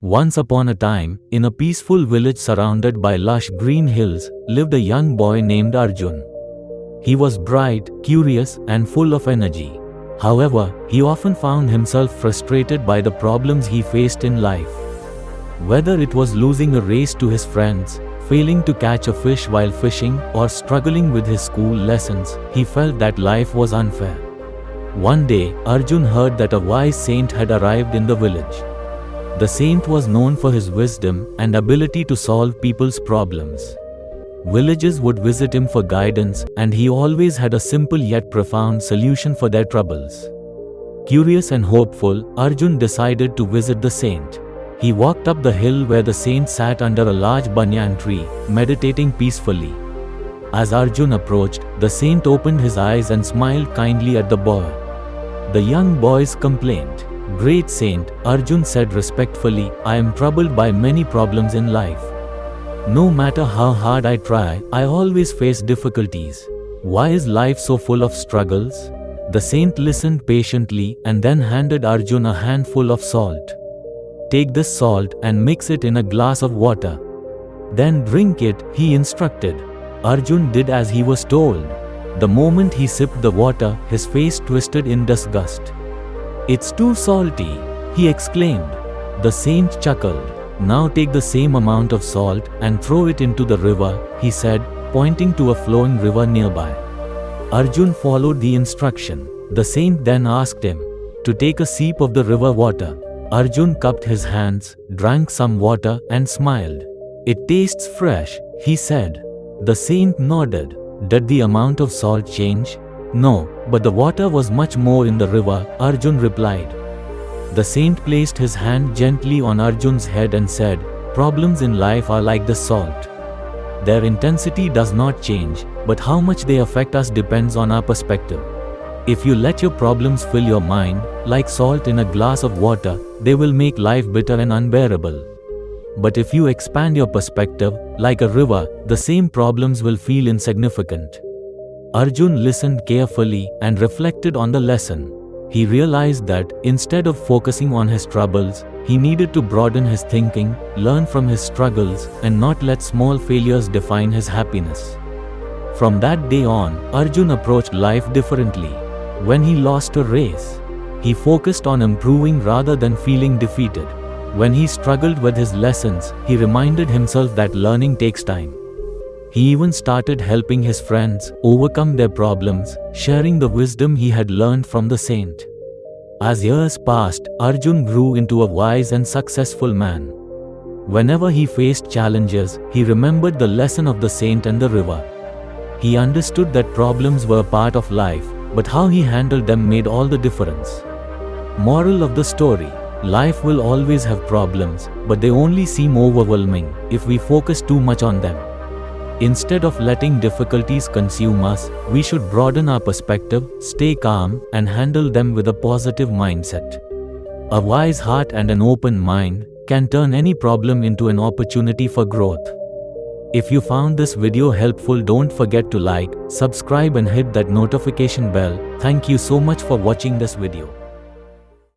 Once upon a time, in a peaceful village surrounded by lush green hills, lived a young boy named Arjun. He was bright, curious, and full of energy. However, he often found himself frustrated by the problems he faced in life. Whether it was losing a race to his friends, failing to catch a fish while fishing, or struggling with his school lessons, he felt that life was unfair. One day, Arjun heard that a wise saint had arrived in the village. The saint was known for his wisdom and ability to solve people's problems. Villagers would visit him for guidance, and he always had a simple yet profound solution for their troubles. Curious and hopeful, Arjun decided to visit the saint. He walked up the hill where the saint sat under a large banyan tree, meditating peacefully. As Arjun approached, the saint opened his eyes and smiled kindly at the boy. The young boys complained. "Great saint," Arjun said respectfully, "I am troubled by many problems in life. No matter how hard I try, I always face difficulties. Why is life so full of struggles?" The saint listened patiently and then handed Arjun a handful of salt. "Take this salt and mix it in a glass of water. Then drink it," he instructed. Arjun did as he was told. The moment he sipped the water, his face twisted in disgust. "It's too salty," he exclaimed. The saint chuckled. "Now take the same amount of salt and throw it into the river," he said, pointing to a flowing river nearby. Arjun followed the instruction. The saint then asked him to take a sip of the river water. Arjun cupped his hands, drank some water, and smiled. "It tastes fresh," he said. The saint nodded. "Did the amount of salt change?" "No, but the water was much more in the river," Arjun replied. The saint placed his hand gently on Arjun's head and said, "Problems in life are like the salt. Their intensity does not change, but how much they affect us depends on our perspective. If you let your problems fill your mind, like salt in a glass of water, they will make life bitter and unbearable. But if you expand your perspective, like a river, the same problems will feel insignificant." Arjun listened carefully and reflected on the lesson. He realized that, instead of focusing on his troubles, he needed to broaden his thinking, learn from his struggles, and not let small failures define his happiness. From that day on, Arjun approached life differently. When he lost a race, he focused on improving rather than feeling defeated. When he struggled with his lessons, he reminded himself that learning takes time. He even started helping his friends overcome their problems, sharing the wisdom he had learned from the saint. As years passed, Arjun grew into a wise and successful man. Whenever he faced challenges, he remembered the lesson of the saint and the river. He understood that problems were part of life, but how he handled them made all the difference. Moral of the story: life will always have problems, but they only seem overwhelming if we focus too much on them. Instead of letting difficulties consume us, we should broaden our perspective, stay calm, and handle them with a positive mindset. A wise heart and an open mind can turn any problem into an opportunity for growth. If you found this video helpful, don't forget to like, subscribe, and hit that notification bell. Thank you so much for watching this video.